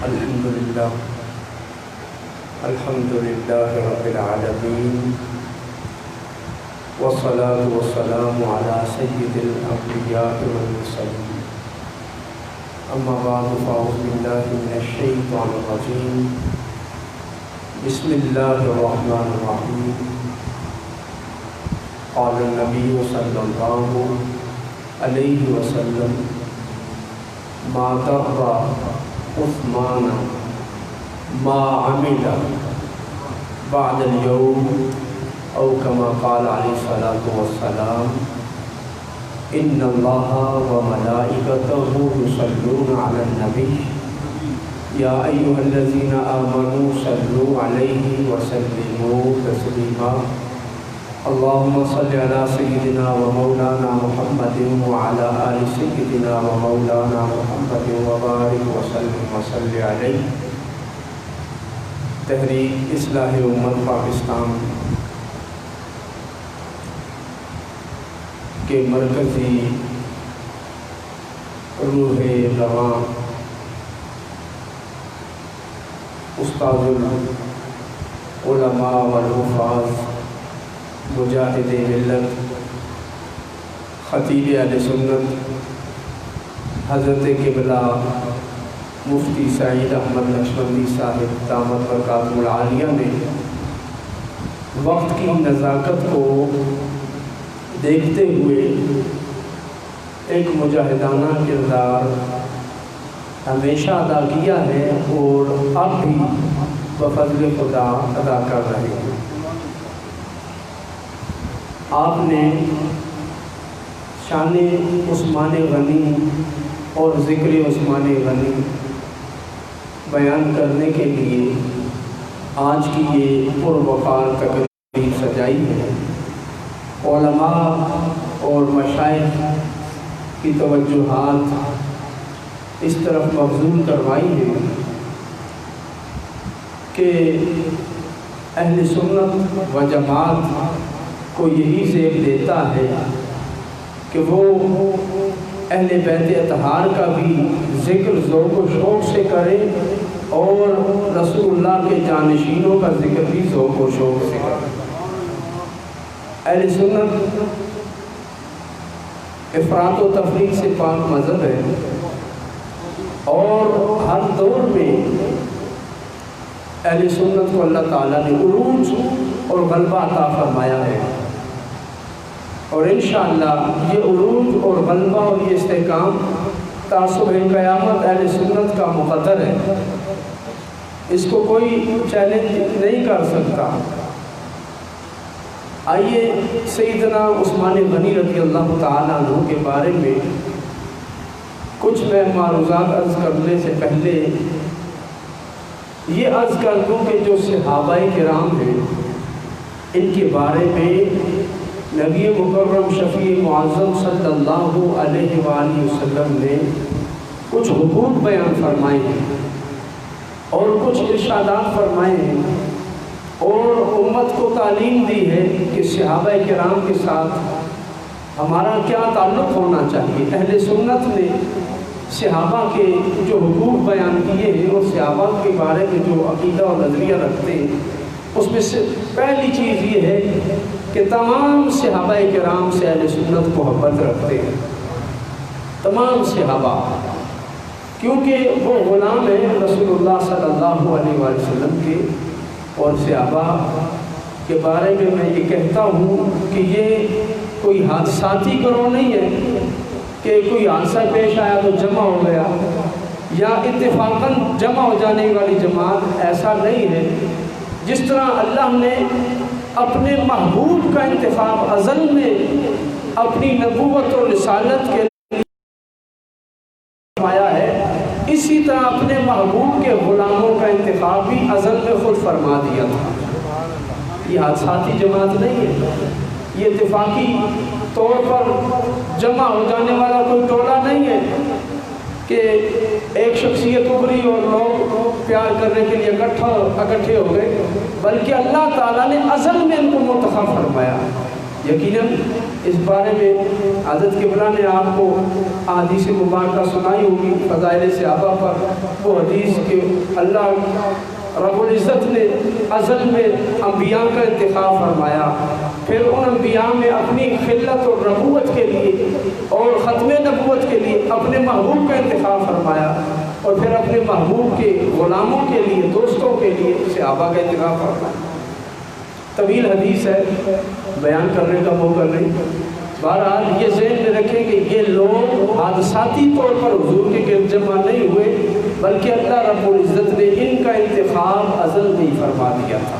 الحمدللہ رب العالمین والصلاة والسلام علی سید الانبیاء والمرسلین اما بعد فاعوذ باللہ من الشیطان الرجیم بسم اللہ الرحمن الرحیم قال النبی صلی اللہ علیہ وسلم ما ضر عثمان ما عمل بعد اليوم او كما قال علیہ الصلاۃ والسلام ان اللہ وملائکتہ یصلون علی النبی یا ایھا الذین آمنوا صلوا علیہ وسلموا تسلیما اللهم صل على سيدنا ومولانا محمد وعلى آل سيدنا ومولانا محمد وبارك وسلم عليه۔ تحریک اصلاح امت پاکستان کے مرکزی روح رواں استاد العلماء والحفاظ مجاہد ملت خطیب اہل سنت حضرت قبلہ مفتی سعید احمد نقشبندی صاحب دامت برکاتہ العالیہ نے وقت کی نزاکت کو دیکھتے ہوئے ایک مجاہدانہ کردار ہمیشہ ادا کیا ہے اور اب بھی بفضل خدا ادا کر رہے ہیں۔ آپ نے شان عثمان غنی اور ذکر عثمان غنی بیان کرنے کے لیے آج کی یہ پروقار تقریب سجائی ہے۔ علماء اور مشائخ کی توجہات اس طرف مبذول کروائی ہیں کہ اہل سنت و جماعت کو یہی زیب دیتا ہے کہ وہ اہل بیت اطہار کا بھی ذکر ذوق و شوق سے کرے اور رسول اللہ کے جانشینوں کا ذکر بھی ذوق و شوق سے کرے۔ اہل سنت افراط و تفریط سے پاک مذہب ہے اور ہر دور میں اہل سنت کو اللہ تعالیٰ نے عروج اور غلبہ عطا فرمایا ہے، اور انشاءاللہ یہ عروج اور غلبہ اور یہ استحکام تا صبح قیامت اہل سنت کا مقدر ہے، اس کو کوئی چیلنج نہیں کر سکتا۔ آئیے سیدنا عثمان غنی رضی اللہ تعالیٰ عنہ کے بارے میں کچھ میں معروضات عرض کرنے سے پہلے یہ عرض کر دوں کہ جو صحابہ کرام ہیں ان کے بارے میں نبی مکرم شفیع معظم صلی اللہ علیہ وآلہ وسلم نے کچھ حقوق بیان فرمائے ہیں اور کچھ ارشادات فرمائے ہیں اور امت کو تعلیم دی ہے کہ صحابہ کرام کے ساتھ ہمارا کیا تعلق ہونا چاہیے۔ اہل سنت نے صحابہ کے جو حقوق بیان کیے ہیں اور صحابہ کے بارے میں جو عقیدہ اور نظریہ رکھتے ہیں اس میں سے پہلی چیز یہ ہے کہ تمام صحابہ کرام سے اہل سنت محبت رکھتے ہیں، تمام صحابہ، کیونکہ وہ غلام ہیں رسول اللہ صلی اللہ علیہ وآلہ وسلم کے۔ اور صحابہ کے بارے میں یہ کہتا ہوں کہ یہ کوئی حادثاتی گروہ نہیں ہے کہ کوئی حادثہ پیش آیا تو جمع ہو گیا یا اتفاقاً جمع ہو جانے والی جماعت، ایسا نہیں ہے۔ جس طرح اللہ نے اپنے محبوب کا انتخاب ازل میں اپنی نبوت اور رسالت کے لیے فرمایا ہے، اسی طرح اپنے محبوب کے غلاموں کا انتخاب بھی ازل میں خود فرما دیا تھا۔ یہ حادثاتی جماعت نہیں ہے، یہ اتفاقی طور پر جمع ہو جانے والا کوئی ٹولہ نہیں ہے کہ ایک شخصیت ابھری اور لوگ پیار کرنے کے لیے اکٹھے ہو گئے، بلکہ اللہ تعالیٰ نے ازل میں ان کو منتخب فرمایا۔ یقیناً اس بارے میں حضرت قبلہ نے آپ کو احادیث مبارکہ سنائی ہوگی فضائل صحابہ پر، وہ حدیث کہ اللہ رب العزت نے ازل میں انبیاء کا انتخاب فرمایا، پھر ان انبیاء میں اپنی خلت اور نبوت کے لیے اور ختم نبوت کے لیے اپنے محبوب کا انتخاب فرمایا، اور پھر اپنے محبوب کے غلاموں کے لیے، دوستوں کے لیے صحابہ کا انتخاب فرمایا۔ طویل حدیث ہے، بیان کرنے کا موقع نہیں۔ بہرحال یہ ذہن میں رکھیں کہ یہ لوگ حادثاتی طور پر حضور کے گرد جمع نہیں ہوئے، بلکہ اللہ رب العزت نے ان کا انتخاب ازل میں ہی فرما دیا تھا۔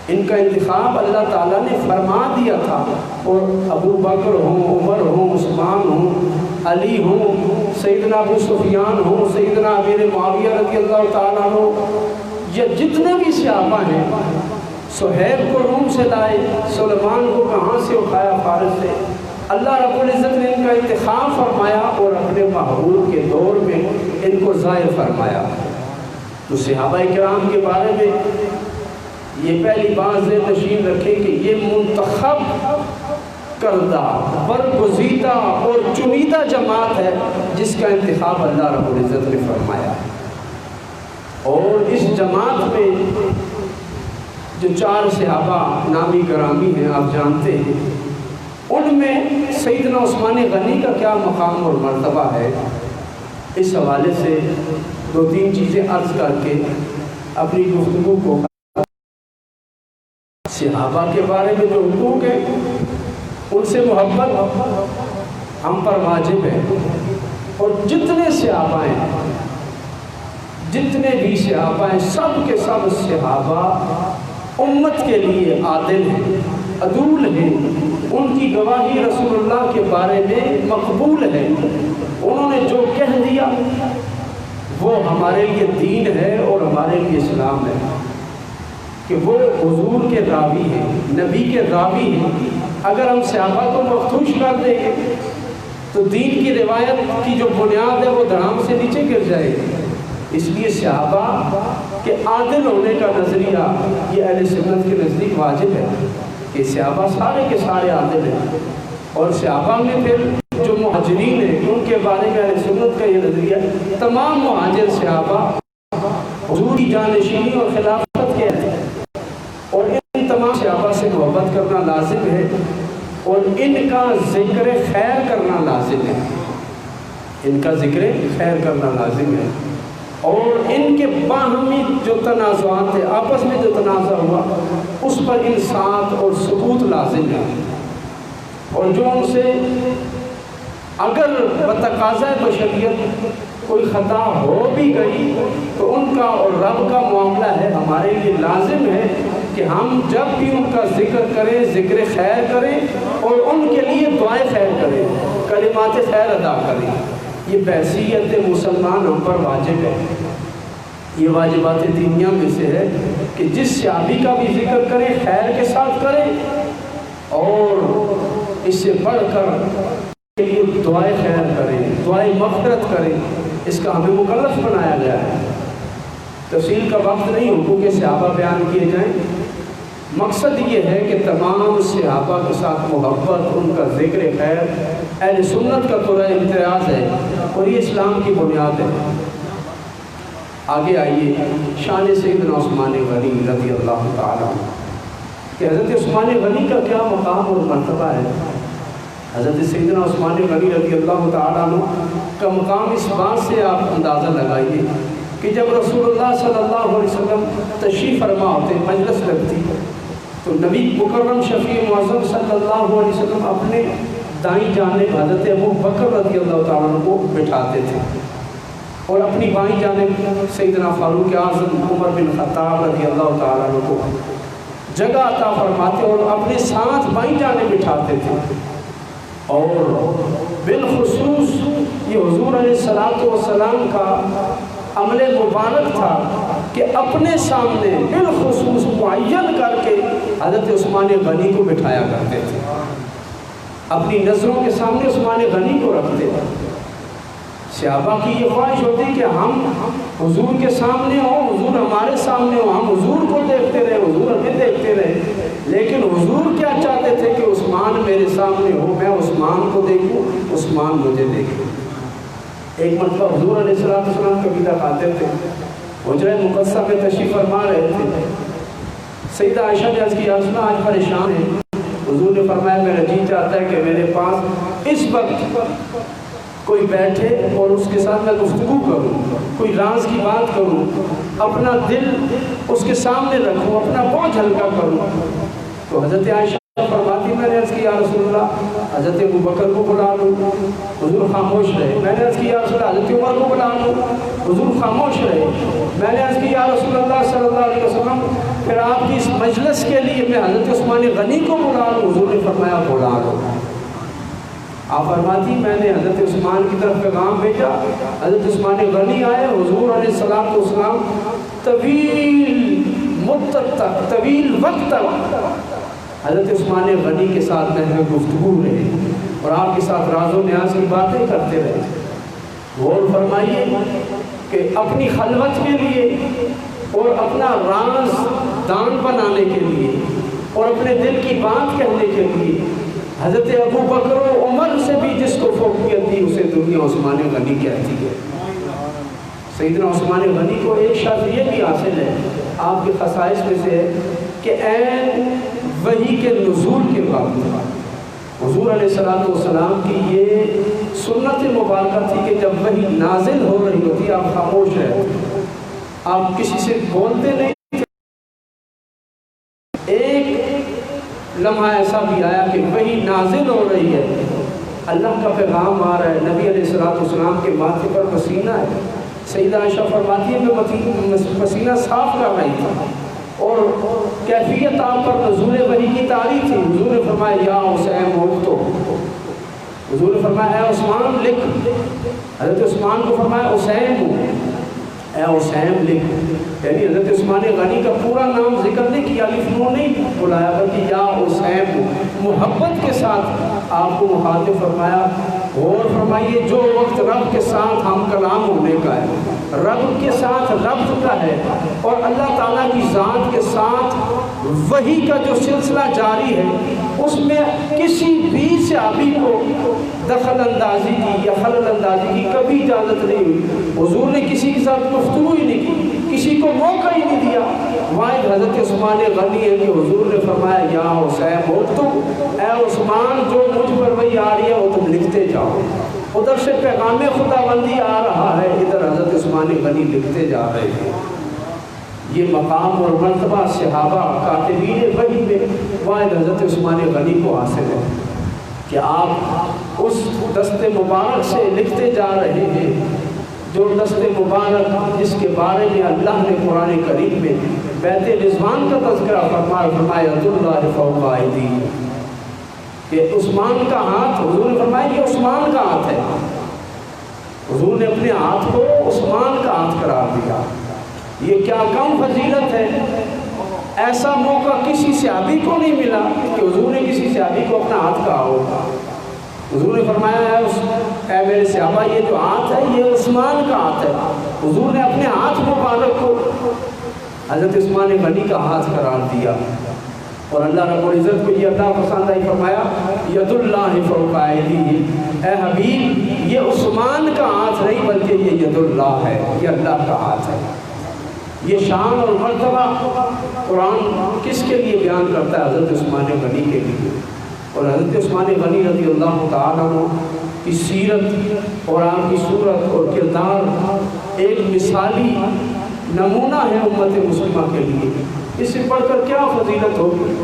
ان کا انتخاب اللہ تعالیٰ نے فرما دیا تھا، اور ابو بکر ہوں، عمر ہوں، عثمان ہوں، علی ہوں، سیدنا ابو سفیان ہوں، سیدنا امیر معاویہ رضی اللہ تعالیٰ عنہ، یہ جتنے بھی صحابہ ہیں، سہیب کو روم سے لائے، سلیمان کو کہاں سے اٹھایا، فارس سے، اللہ رب العزت نے ان کا انتخاب فرمایا اور اپنے محبوب کے دور میں ان کو ظاہر فرمایا۔ تو صحابہ کرام کے بارے میں یہ پہلی بات ذہن نشین رکھیں کہ یہ منتخب کردہ، برگزیدہ اور چنیدہ جماعت ہے جس کا انتخاب اللہ رب العزت نے فرمایا۔ اور اس جماعت میں جو 4 صحابہ نامی گرامی ہیں آپ جانتے ہیں، ان میں سیدنا عثمان غنی کا کیا مقام اور مرتبہ ہے، اس حوالے سے 2-3 چیزیں عرض کر کے اپنی گفتگو کو، صحابہ کے بارے میں جو حقوق ہیں ان سے محبت ہم پر واجب ہے، اور جتنے صحابہ ہیں، جتنے بھی صحابہ ہیں، سب کے سب صحابہ امت کے لیے عادل ہیں، عدول ہیں، ان کی گواہی رسول اللہ کے بارے میں مقبول ہے، انہوں نے جو کہہ دیا وہ ہمارے لیے دین ہے اور ہمارے لیے اسلام ہے، کہ وہ حضور کے راوی ہیں، نبی کے راوی ہیں۔ اگر ہم صحابہ کو مفتوش کر دیں گے تو دین کی روایت کی جو بنیاد ہے وہ دھڑام سے نیچے گر جائے گی۔ اس لیے صحابہ کے عادل ہونے کا نظریہ یہ اہل سنت کے نزدیک واجب ہے کہ صحابہ سارے کے سارے عادل ہیں، اور صحابہ میں پھر جو مہاجرین ہیں ان کے بارے میں اہل سنت کا یہ نظریہ تمام مہاجر صحابہ حضور کی جانشینی اور خلافت کے ہیں، اور ان تمام صحابہ سے محبت کرنا لازم ہے اور ان کا ذکر خیر کرنا لازم ہے، ان کا ذکر خیر کرنا لازم ہے، اور ان کے باہمی جو تنازعات تھے، آپس میں جو تنازع ہوا اس پر انصاف اور ثبوت لازم ہے، اور جو ان سے اگر بتقاضۂ بشریت کوئی خطا ہو بھی گئی تو ان کا اور رب کا معاملہ ہے، ہمارے لیے لازم ہے کہ ہم جب بھی ان کا ذکر کریں، ذکر خیر کریں اور ان کے لیے دعائیں خیر کریں، کلمات خیر ادا کریں۔ یہ بحیثیت مسلمان ہم پر واجب ہے، یہ واجبات دینیہ میں سے ہے کہ جس صحابی کا بھی ذکر کریں خیر کے ساتھ کریں، اور اس سے بڑھ کر کے لیے دعائیں خیر کریں، دعائیں مغفرت کریں، اس کا ہمیں مکلف بنایا گیا ہے۔ تفصیل کا وقت نہیں، حقوق صحابہ بیان کیے جائیں، مقصد یہ ہے کہ تمام صحابہ کے ساتھ محبت، ان کا ذکر خیر اہل سنت کا طور امتیاز ہے، اور یہ اسلام کی بنیاد ہے۔ آگے آئیے شان سیدنا عثمان غنی رضی اللہ تعالیٰ عنہ، کہ حضرت عثمان غنی کا کیا مقام اور مرتبہ ہے۔ حضرت سیدنا عثمان غنی رضی اللہ تعالیٰ عنہ کا مقام اس بات سے آپ اندازہ لگائیے کہ جب رسول اللہ صلی اللہ علیہ وسلم تشریف فرما ہوتے، مجلس لگتی، تو نبی مکرم شفیع معظم صلی اللہ علیہ وسلم اپنے دائیں جانب حضرت ابو بکر رضی اللہ تعالیٰ عنہ کو بٹھاتے تھے، اور اپنی بائیں جانب سیدنا فاروق اعظم عمر بن خطاب رضی اللہ تعالیٰ عنہ کو جگہ عطا فرماتے اور اپنے ساتھ بائیں جانب بٹھاتے تھے۔ اور بالخصوص یہ حضور علیہ السلام کا عمل مبارک تھا کہ اپنے سامنے بالخصوص معین کر کے حضرت عثمان غنی کو بٹھایا کرتے تھے، اپنی نظروں کے سامنے عثمان غنی کو رکھتے تھے۔ صحابہ کی یہ خواہش ہوتی کہ ہم حضور کے سامنے ہوں، حضور ہمارے سامنے ہوں، ہم حضور کو دیکھتے رہے، حضور ہمیں دیکھتے رہے۔ لیکن حضور کیا چاہتے تھے کہ عثمان میرے سامنے ہو، میں عثمان کو دیکھوں، عثمان مجھے دیکھے۔ ایک مرتبہ حضور علیہ السلام کبھی تک آتے تھے، حجرہ مقدسہ میں تشریف فرما رہے تھے۔ سیدہ عائشہ نے عرض کی، یا رسول اللہ آج پریشان ہے۔ حضور نے فرمایا میرا جی چاہتا ہے کہ میرے پاس اس وقت کوئی بیٹھے اور اس کے ساتھ میں گفتگو کروں، کوئی راز کی بات کروں، اپنا دل اس کے سامنے رکھوں، اپنا بوجھ ہلکا کروں۔ تو حضرت عائشہ فرماتی، میں نے عرض کی یا رسول اللہ حضرت ابوبکر کو بلا لوں، حضور خاموش رہے۔ میں نے عرض کی یا رسول اللہ حضرت عمر کو بلا لوں، حضور خاموش رہے۔ میں نے عرض کی یا رسول اللہ صلی اللہ علیہ وسلم پھر آپ کی اس مجلس کے لیے میں حضرت عثمان غنی کو بلا لوں، حضور نے فرمایا بلا لو۔ آپ فرماتی میں نے حضرت عثمان کی طرف پیغام بھیجا، حضرت عثمان غنی آئے، حضور علیہ السلام طویل مدت تک، طویل وقت تک حضرت عثمان غنی کے ساتھ میں گفتگو رہے اور آپ کے ساتھ راز و نیاز کی باتیں کرتے رہے۔ غور فرمائیے کہ اپنی خلوت کے لیے اور اپنا راز دان بنانے کے لیے اور اپنے دل کی بات کہنے کے لیے حضرت ابو بکر و عمر سے بھی جس کو فوقیت دی اسے دنیا عثمان غنی کہتی ہے۔ سیدنا عثمان غنی کو ایک شرط یہ بھی حاصل ہے آپ کے خصائص میں سے ہے کہ عین وحی کے نزول کے وقت حضور علیہ السلام کی یہ سنت مبارکہ تھی کہ جب وحی نازل ہو رہی ہوتی آپ خاموش ہیں، آپ کسی سے بولتے نہیں۔ ایک لمحہ ایسا بھی آیا کہ وحی نازل ہو رہی ہے، اللہ کا پیغام آ رہا ہے، نبی علیہ السلام کے ماتھے پر پسینہ ہے۔ سیدہ عائشہ فرماتی ہے کہ پسینہ صاف کر رہی تھی اور کیفیت آپ پر نزول وحی کی طاری تھی۔ حضور نے فرمایا یا حسین اکتب، حضور نے فرمایا اے عثمان لکھ۔ حضرت عثمان کو فرمایا حسین اے حسین لکھ، یعنی حضرت عثمان غنی کا پورا نام ذکر نہیں کیا، الف نون نہیں بلایا، بلکہ یا حسین محبت کے ساتھ آپ کو مخاطب فرمایا۔ غور فرمائیے جو وقت رب کے ساتھ ہم کلام ہونے کا ہے، رب کے ساتھ ربط کا ہے اور اللہ تعالیٰ کی ذات کے ساتھ وحی کا جو سلسلہ جاری ہے، اس میں کسی بھی صحابی کو دخل اندازی کی یا خلل اندازی کی کبھی اجازت نہیں ہوئی۔ حضور نے کسی کے ساتھ گفتگو ہی نہیں کی، کسی کو موقع ہی نہیں دیا۔ واحد حضرت عثمان غنی ہے کہ حضور نے فرمایا یا حسین اکتب، اے عثمان جو مجھ پر وحی آ رہی ہے وہ تم لکھتے جاؤ۔ ادھر سے پیغام خداوندی آ رہا ہے، ادھر حضرت عثمان غنی لکھتے جا رہے ہیں۔ یہ مقام اور مرتبہ صحابہ کاتبین وحی میں واحد حضرت عثمان غنی کو حاصل ہے کہ آپ اس دست مبارک سے لکھتے جا رہے ہیں، جو دست مبارک جس کے بارے میں اللہ نے قرآن کریم میں بیت رضوان کا تذکرہ فرمایا ید اللہ فوق ایدیہم، کہ عثمان کا ہاتھ، حضور نے فرمایا یہ عثمان کا ہاتھ ہے۔ حضور نے اپنے ہاتھ کو عثمان کا ہاتھ قرار دیا۔ یہ کیا کم فضیلت ہے، ایسا موقع کسی صحابی کو نہیں ملا کہ حضور نے کسی صحابی کو اپنا ہاتھ کہا ہوگا۔ حضور نے فرمایا اے میرے صحابہ یہ جو ہاتھ ہے یہ عثمان کا ہاتھ ہے۔ حضور نے اپنے ہاتھ مبارک کو حضرت عثمان غنی کا ہاتھ قرار دیا اور اللہ رب العزت کو یہ اللہ پسند آئی، فرمایا ید اللہ فوق ایدیہم، اے حبیب یہ عثمان کا ہاتھ نہیں بلکہ یہ ید اللہ ہے، یہ اللہ کا ہاتھ ہے۔ یہ شان اور مرتبہ قرآن کس کے لیے بیان کرتا ہے؟ حضرت عثمان غنی کے لیے۔ اور حضرت عثمان غنی رضی اللہ تعالیٰ عنہ کی سیرت اور آپ کی صورت اور کردار ایک مثالی نمونہ ہے امت مسلمہ کے لیے۔ اس سے پڑھ کر کیا فضیلت ہوگی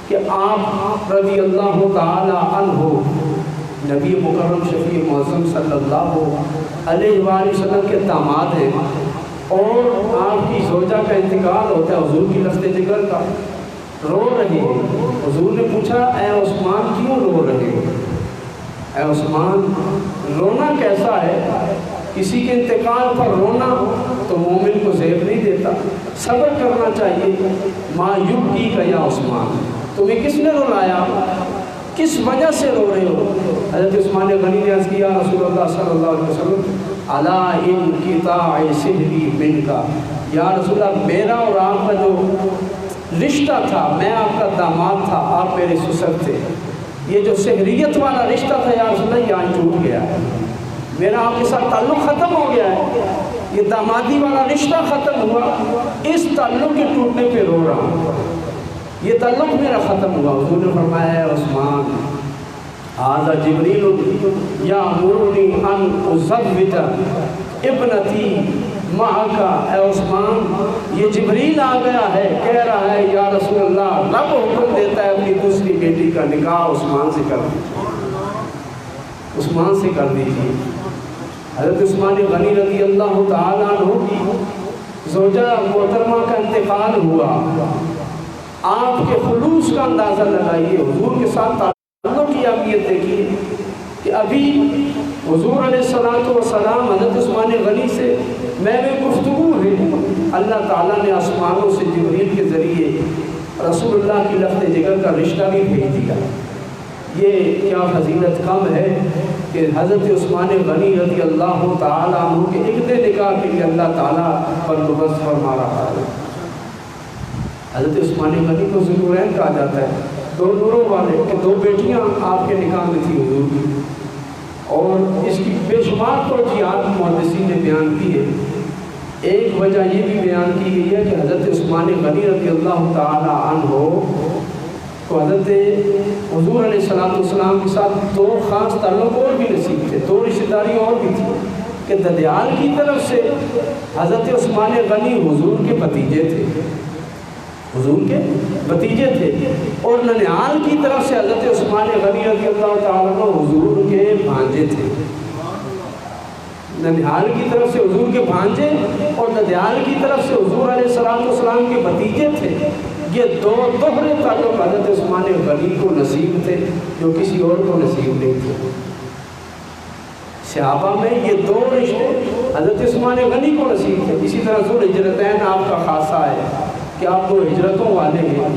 کہ آپ رضی اللہ تعالیٰ عنہ نبی مکرم شفیع معظم صلی اللہ علیہ وآلہ وسلم کے داماد ہیں اور آپ کی زوجہ کا انتقال ہوتا ہے حضور کی لفظ جگر کا، رو رہے ہیں۔ حضور نے پوچھا اے عثمان کیوں رو رہے ہو؟ اے عثمان رونا کیسا ہے؟ کسی کے انتقال پر رونا تو مومن کو زیب نہیں دیتا، صبر کرنا چاہیے۔ ما یبکی کا یا عثمان، تمہیں کس نے رلایا؟ کس وجہ سے رو رہے ہو؟ حضرت عثمان غنی نے عرض کیا رسول اللہ صلی اللہ علیہ وسلم الا انقطاع سحری منک، یا رسول اللہ میرا اور آپ کا جو رشتہ تھا، میں آپ کا داماد تھا، آپ میرے سسر تھے، یہ جو سحریت والا رشتہ تھا یا رسول اللہ یہاں ٹوٹ گیا ہے، میرا آپ کے ساتھ تعلق ختم ہو گیا ہے، یہ دامادی والا رشتہ ختم ہوا، اس تعلق کے ٹوٹنے پہ رو رہا ہوں، یہ تعلق میرا ختم ہوا۔ حضور نے فرمایا ہے عثمان ھذا جبریل یامرنی ان ازوج ابنتی معک، اے عثمان یہ جبریل آ گیا ہے، کہہ رہا ہے یا رسول اللہ رب حکم دیتا ہے اپنی دوسری بیٹی کا نکاح عثمان سے کر دیجیے، عثمان سے کر دیجیے۔ حضرت عثمان غنی رضی اللہ تعالیٰ عنہ کی زوجہ محترمہ کا انتقال ہوا، آپ کے خلوص کا اندازہ لگائیے، حضور کے ساتھ تعلق کی اہمیت دیکھیے کہ ابھی حضور علیہ السلام حضرت عثمان غنی سے میں گفتگو ہے، اللہ تعالیٰ نے آسمانوں سے جبریل کے ذریعے رسول اللہ کی لخت جگر کا رشتہ بھی بھیج دیا۔ یہ کیا فضیلت کم ہے کہ حضرت عثمان غنی رضی اللہ تعالیٰ عنہ کے عقد نکاح کے لیے اللہ تعالیٰ بندوبست فرما رہا ہے۔ حضرت عثمان غنی کو ذوالنورین کہا جاتا ہے، دو نوروں والے کہ دو بیٹیاں آپ کے نکاح میں تھی حضور کی، اور اس کی بے شمار توجیہات محدثین نے بیان کی ہے۔ ایک وجہ یہ بھی بیان کی گئی ہے کہ حضرت عثمان غنی رضی اللہ تعالیٰ عنہ کو حضرت حضور علیہ السلام کے ساتھ دو خاص تعلق اور بھی نصیب تھے، دو رشتہ داری اور بھی تھی کہ ددیال کی طرف سے حضرت عثمان غنی حضور کے بھتیجے تھے، حضور کے بھتیجے تھے، اور ننیال کی طرف سے حضرت عثمان غنی رضی اللہ تعالیٰ عنہ حضور کے بھانجے تھے، ننیال کی طرف سے حضور کے بھانجے اور ننیال کی طرف سے حضور علیہ السلام کے بھتیجے تھے۔ یہ دو دوہرے تعلق حضرت عثمان غنی کو نصیب تھے جو کسی اور کو نصیب نہیں تھے۔ صحابہ میں یہ دو رشتے حضرت عثمان غنی کو نصیب تھے۔ اسی طرح ذوالہجرتین آپ کا خاصہ ہے کہ آپ دو ہجرتوں والے ہیں،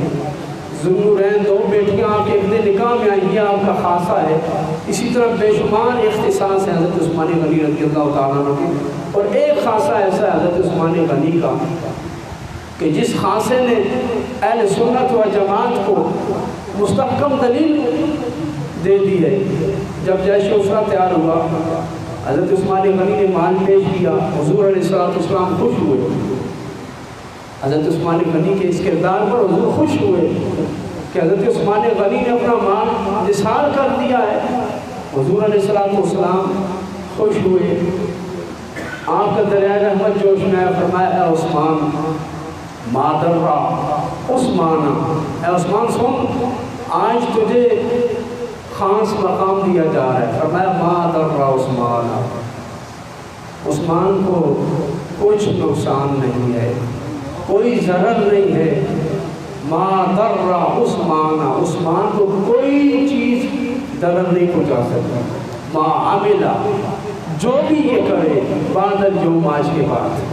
ذوالنورین دو بیٹیاں آپ کے عقد نکاح میں آئی، یہ آپ کا خاصہ ہے۔ اسی طرح بے شمار اختصاص ہے حضرت عثمان غنی رضی اللہ تعالیٰ عنہ کی، اور ایک خاصہ ایسا ہے حضرت عثمان غنی کا کہ جس خاصے نے اہل سنت و جماعت کو مستحکم دلیل دے دی ہے۔ جب جیش عسرہ تیار ہوا، حضرت عثمان غنی نے مال پیش کیا، حضور علیہ السلام خوش ہوئے، حضرت عثمان غنی کے اس کردار پر حضور خوش ہوئے کہ حضرت عثمان غنی نے اپنا مال نثار کر دیا ہے۔ حضور علیہ السلام خوش ہوئے، آپ کا دریائے رحمت جوش میں فرمایا اے عثمان ما درہ عثمان، اے عثمان سن آج تجھے خاص مقام دیا جا رہا ہے۔ فرمایا ما درہ عثمان، عثمان کو کچھ نقصان نہیں ہے، کوئی ضرر نہیں ہے۔ ما درہ عثمان، عثمان کو کوئی چیز ضرر نہیں پہنچا سکتی۔ ما عملہ، جو بھی یہ کرے بعد اليوم، آج کے بعد۔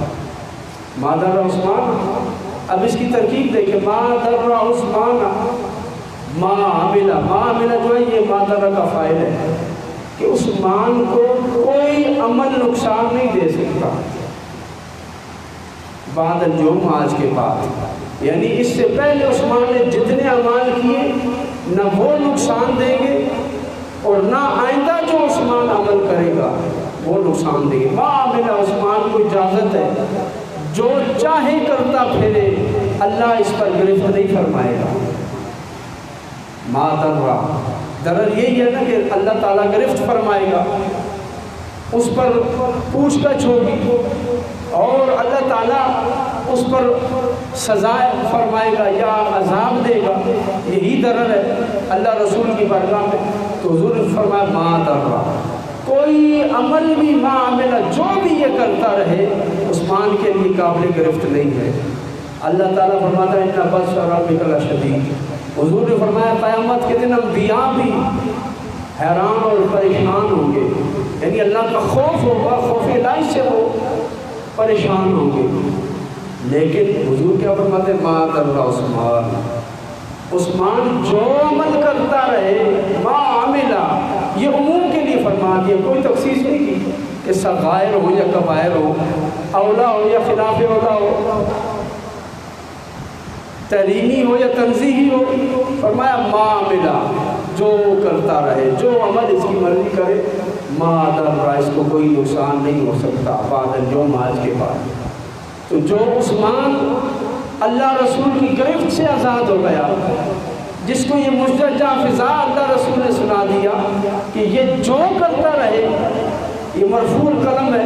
ما درہ عثمان، اب اس کی ترکیب دیکھیں، ما درہ عثمان ما عملہ، ما عملہ جو ہے یہ ما درہ کا فاعل ہے کہ عثمان کو کوئی عمل نقصان نہیں دے سکتا بعد اليوم، آج کے بعد، یعنی اس سے پہلے عثمان نے جتنے اعمال کیے نہ وہ نقصان دیں گے اور نہ آئندہ جو عثمان عمل کرے گا وہ نقصان دیں گے۔ ما عملہ، عثمان کو اجازت ہے جو چاہے کرتا پھرے، اللہ اس پر گرفت نہیں فرمائے گا۔ ما درہ، ضرر یہی ہے نا کہ اللہ تعالیٰ گرفت فرمائے گا، اس پر پوچھ گچھ ہوگی اور اللہ تعالیٰ اس پر سزا فرمائے گا یا عذاب دے گا، یہی ضرر ہے اللہ رسول کی بارگاہ میں۔ تو حضور نے فرمایا ما درہ، کوئی عمل بھی ما عملہ، جو بھی یہ کرتا رہے عثمان کے لیے قابل گرفت نہیں ہے۔ اللہ تعالیٰ فرماتا ہے ان بطش ربک لشدید، حضور نے فرمایا قیامت کے دن انبیاء بھی حیران اور پریشان ہوں گے، یعنی اللہ کا خوف ہوگا، خوف الہی سے وہ پریشان ہوں گے، لیکن حضور کیا فرماتے ہیں ما درہ عثمان، عثمان جو عمل کرتا رہے ما عاملہ، یہ عموم کے لیے فرما دیا، کوئی تخصیص نہیں کی کہ صغائر ہو یا کبائر ہو، اولا ہو یا خلاف اولا ہو، تحریمی ہو یا تنزیہی ہو، فرمایا ما عاملہ، جو کرتا رہے، جو عمل اس کی مرضی کرے، ما در اس کو کوئی نقصان نہیں ہو سکتا بعد اليوم، آج کے بعد۔ تو جو عثمان اللہ رسول کی گرفت سے آزاد ہو گیا، جس کو یہ مشتجع فضا اللہ رسول نے سنا دیا کہ یہ جو کرتا رہے، یہ مرفوع القلم ہے،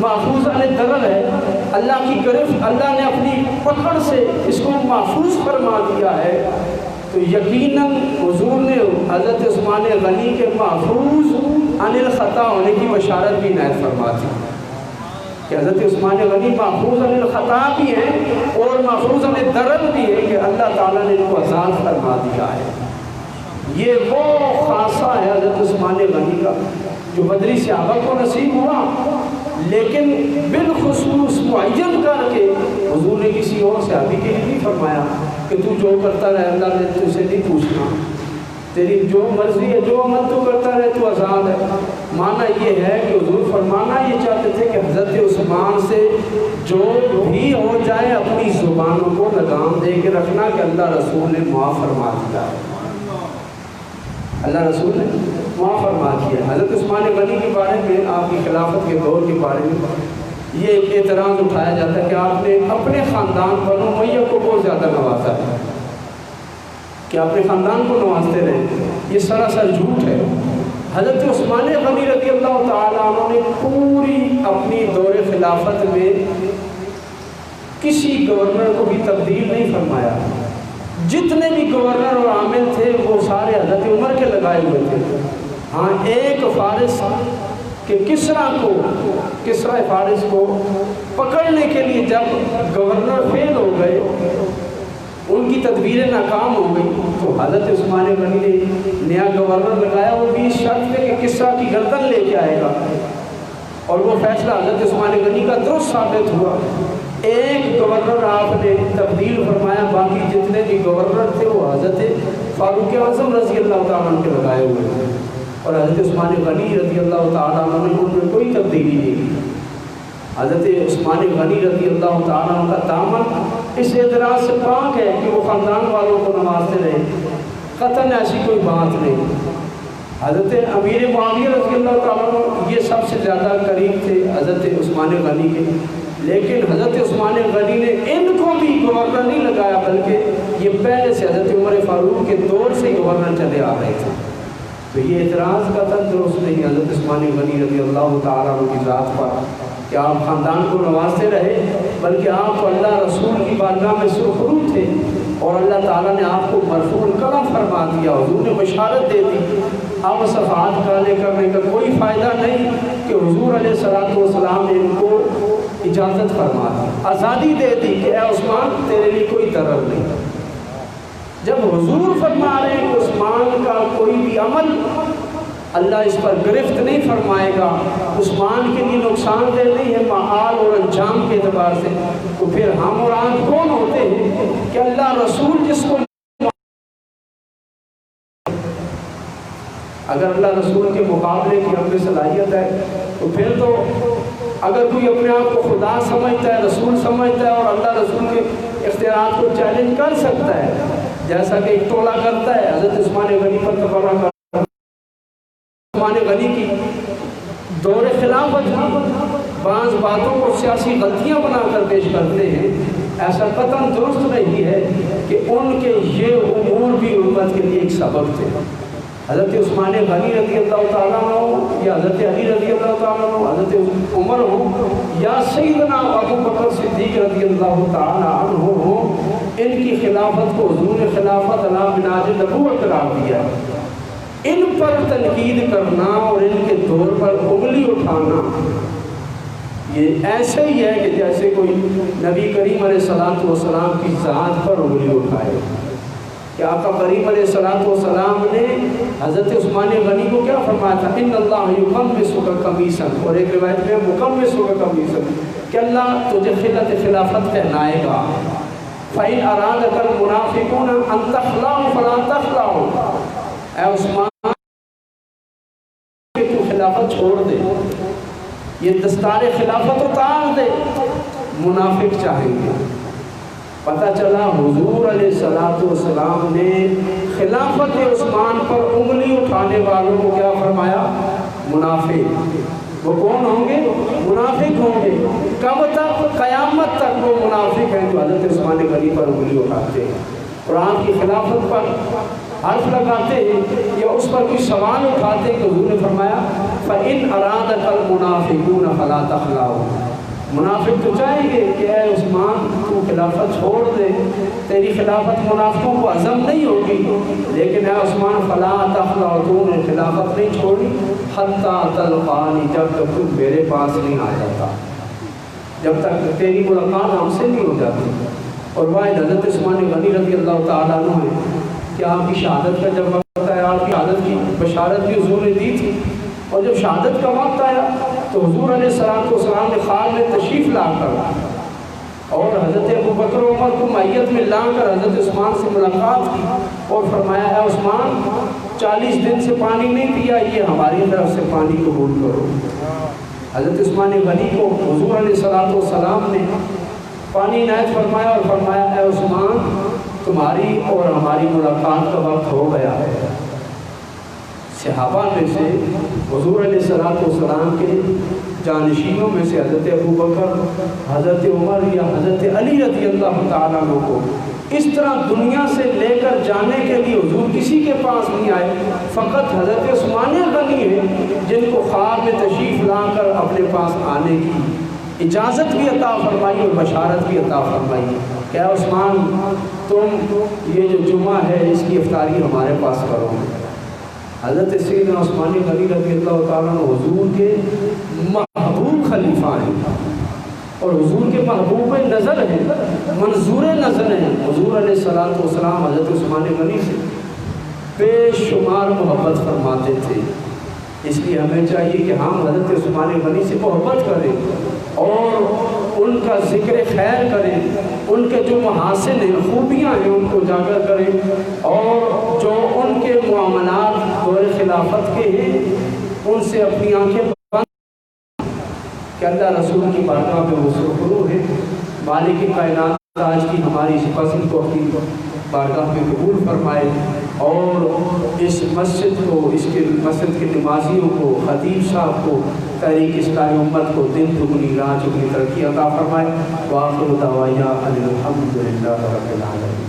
محفوظ عن الضرر ہے، اللہ کی گرفت، اللہ نے اپنی پکڑ سے اس کو محفوظ فرما دیا ہے، تو یقیناً حضور نے حضرت عثمان غنی کے محفوظ عن الخطا ہونے کی بشارت بھی عنایت فرما دی کہ حضرت عثمان غنی محفوظ عن الخطا بھی ہیں اور محفوظ عن الضرر بھی ہے کہ اللہ تعالیٰ نے ان کو آزاد فرما دیا ہے۔ یہ وہ خاصہ ہے حضرت عثمان غنی کا جو بدری صحابہ کو نصیب ہوا، لیکن بالخصوص معین کر کے حضور نے کسی اور صحابی کے لیے نہیں فرمایا کہ تو جو کرتا رہے، اللہ نے تجھ سے نہیں پوچھنا، تیری جو مرضی ہے، جو عمل تو کرتا رہے، تو آزاد ہے۔ معنی یہ ہے کہ حضور فرمانا یہ چاہتے تھے کہ حضرت عثمان سے جو بھی ہو جائے اپنی زبانوں کو لگام دے کے رکھنا کہ اللہ رسول نے معاف فرما دیا ہے، اللہ رسول نے معاف فرما دیا۔ حضرت عثمان غنی کے بارے میں، آپ کی خلافت کے دور کے بارے میں یہ ایک اعتراض اٹھایا جاتا ہے کہ آپ نے اپنے خاندان بنو امیہ کو بہت زیادہ نوازا ہے، کہ اپنے خاندان کو نوازتے رہے، یہ سراسر جھوٹ ہے۔ حضرت عثمان غنی رضی اللہ تعالیٰ عنہ نے پوری اپنی دور خلافت میں کسی گورنر کو بھی تبدیل نہیں فرمایا، جتنے بھی گورنر اور عامل تھے وہ سارے حضرت عمر کے لگائے ہوئے تھے۔ ہاں ایک فارس کہ کسرا فارس کو پکڑنے کے لیے جب گورنر فیل ہو گئے، ان کی تدبیریں ناکام ہو گئی، تو حضرت عثمان غنی نے نیا گورنر لگایا، وہ بھی اس شرط پہ کہ کسرا کی گردن لے کے آئے گا، اور وہ فیصلہ حضرت عثمان غنی کا درست ثابت ہوا۔ ایک گورنر آپ نے تبدیل فرمایا، باقی جتنے بھی گورنر تھے وہ حضرت فاروق اعظم رضی اللہ تعالیٰ عنہ کے لگائے ہوئے تھے، اور حضرت عثمان غنی رضی اللہ تعالیٰ عنہ نے ان میں کوئی تبدیلی نہیں کی۔ حضرت عثمان غنی رضی اللہ تعالیٰ عنہ کا دامن اس اعتراض سے پاک ہے کہ وہ خاندان والوں کو نوازتے رہے، قطعاً ایسی کوئی بات نہیں۔ حضرت امیر معاویہ رضی اللہ تعالیٰ عنہ یہ سب سے زیادہ قریب تھے حضرت عثمان غنی کے، لیکن حضرت عثمان غنی نے ان کو بھی گورنر نہیں لگایا، بلکہ یہ پہلے سے حضرت عمر فاروق کے دور سے گورنر چلے آ رہے تھے۔ تو یہ اعتراض کا درست نہیں حضرت عثمان غنی رضی اللہ تعالیٰ عنہ کی ذات پر کہ آپ خاندان کو نوازتے رہے، بلکہ آپ اللہ رسول کی بارگاہ میں سرخرو تھے، اور اللہ تعالیٰ نے آپ کو مرفوع القلم فرما دیا، حضور نے بشارت دے دی۔ اب صفحات کالے کرنے کا کوئی فائدہ نہیں کہ حضور علیہ الصلوۃ والسلام نے ان کو اجازت فرما دی، آزادی دے دی کہ اے عثمان تیرے لیے کوئی ضرر نہیں۔ جب حضور فرما رہے ہیں کہ عثمان کا کوئی بھی عمل اللہ اس پر گرفت نہیں فرمائے گا، عثمان کے لیے نقصان دہ نہیں ہے محال اور انجام کے اعتبار سے، تو پھر ہم اور آپ کون ہوتے ہیں کہ اللہ رسول جس کو، اگر اللہ رسول کے مقابلے کی ہم میں صلاحیت ہے تو پھر تو اگر کوئی اپنے آپ کو خدا سمجھتا ہے، رسول سمجھتا ہے اور اللہ رسول کے اختیارات کو چیلنج کر سکتا ہے، جیسا کہ ایک ٹولہ کرتا ہے حضرت عثمان غنی پر تبرہ کرتا ہے۔ عثمان غنی کی دور خلافت بعض باتوں کو سیاسی غلطیاں بنا کر پیش کرتے ہیں، ایسا قطعاً درست نہیں ہے کہ ان کے یہ امور بھی امت کے لیے ایک سبب تھے۔ حضرت عثمان غنی رضی اللہ تعالیٰ عنہ یا حضرت علی رضی اللہ تعالیٰ عنہ، حضرت عمر ہو یا سیدنا ابو بکر صدیق رضی اللہ تعالیٰ عنہ ہو، ان کی خلافت کو حضور نے خلافت علی منہاج نبوت قرار دیا۔ ان پر تنقید کرنا اور ان کے دور پر انگلی اٹھانا یہ ایسے ہی ہے کہ جیسے کوئی نبی کریم علیہ الصلوۃ والسلام کی ذات پر انگلی اٹھائے کہ آقا کریم علیہ الصلوۃ والسلام نے حضرت عثمان غنی کو کیا فرمایا تھا، ان اللہ یقمصک قمیصا، اور ایک روایت میں مقمصک قمیصا، کہ اللہ تجھے خلعت خلافت پہنائے گا، فَإِنْ أَرَادَكَ الْمُنَافِقُونَ أَنْ تَخْلَعُوا فَلَا تَخْلَعُوا، اے عثمان کہ تو خلافت چھوڑ دے، یہ دستار خلافت اتار دے، منافق چاہیں گے۔ پتہ چلا حضور علیہ السلام نے خلافت عثمان پر انگلی اٹھانے والوں کو کیا فرمایا؟ منافق۔ وہ کون ہوں گے؟ منافق ہوں گے۔ کب تک؟ قیامت تک وہ منافق ہیں جو حضرت عثمان غنی پر انگلی اٹھاتے ہیں، قرآن کی خلافت پر حرف لگاتے ہیں یا اس پر کوئی سوال اٹھاتے ہیں کہ حضور نے فرمایا فَإِنْ أَرَادَكَ الْمُنَافِقُونَ فَلَا تَخْلَعُوا، منافق تو چاہیں گے کہ اے عثمان تو خلافت چھوڑ دے، تیری خلافت منافقوں کو عزم نہیں ہوگی، لیکن اے عثمان فَلَا تَخْلَعُوا، تو نے خلافت نہیں چھوڑی حَتَّى تَلْقَانِي، جب تک تو میرے پاس نہیں آ جاتا، جب تک تیری ملاقات ہم سے نہیں ہو جاتی۔ اور واحد حضرت عثمان غنی رضی اللہ تعالیٰ عنہ ہے کہ آپ کی شہادت کا جب وقت آیا، آپ کی شہادت کی بشارت بھی حضور نے دی تھی، اور جب شہادت کا وقت آیا تو حضور علیہ السلام نے خواب میں تشریف لا کر اور حضرت ابوبکر و عمر کو معیت میں لا کر حضرت عثمان سے ملاقات کی اور فرمایا اے عثمان 40 دن سے پانی نہیں پیا، یہ ہماری طرف سے پانی قبول کرو۔ حضرت عثمان غنی کو حضور علیہ السلام نے پانی عنایت فرمایا اور فرمایا اے عثمان تمہاری اور ہماری ملاقات کا وقت ہو گیا ہے۔ صحابہ میں سے حضور علیہ السلام کے جانشینوں میں سے حضرت ابوبکر، حضرت عمر یا حضرت علی رضی اللہ تعالیٰ عنہ کو اس طرح دنیا سے لے کر جانے کے لیے حضور کسی کے پاس نہیں آئے، فقط حضرت عثمان غنی ہیں جن کو خواب میں تشریف لا کر اپنے پاس آنے کی اجازت بھی عطا فرمائی اور بشارت بھی عطا فرمائی کہ اے عثمان تم یہ جو جمعہ ہے اس کی افطاری ہمارے پاس کرو۔ حضرت سیدنا عثمان غنی رضی اللہ تعالیٰ عنہ حضور کے محبوب خلیفہ ہیں اور حضور کے محبوب نظر ہیں، منظور نظر ہیں۔ حضور علیہ السلام حضرت عثمان غنی سے بے شمار محبت فرماتے تھے، اس لیے ہمیں چاہیے کہ ہم حضرت عثمان غنی سے محبت کریں اور ان کا ذکر خیر کریں، ان کے جو محاسن ہیں، خوبیاں ہیں ان کو اجاگر کریں، اور جو ان کے معاملات دور خلافت کے ہیں ان سے اپنی آنکھیں بند کہ اللہ رسول کی بارگاہ میں وہ سرخرو ہے۔ مالک کائنات آج کی ہماری اس پسند کو اپنی بارگاہ میں قبول فرمائے اور اس مسجد کو، اس کے مسجد کے نمازیوں کو، خطیب صاحب کو، تحریک اصلاح امت کو دن دگنی رات چگنی ترقی عطا فرمائے۔ وآخر دعوانا ان الحمد للہ رب العالمین۔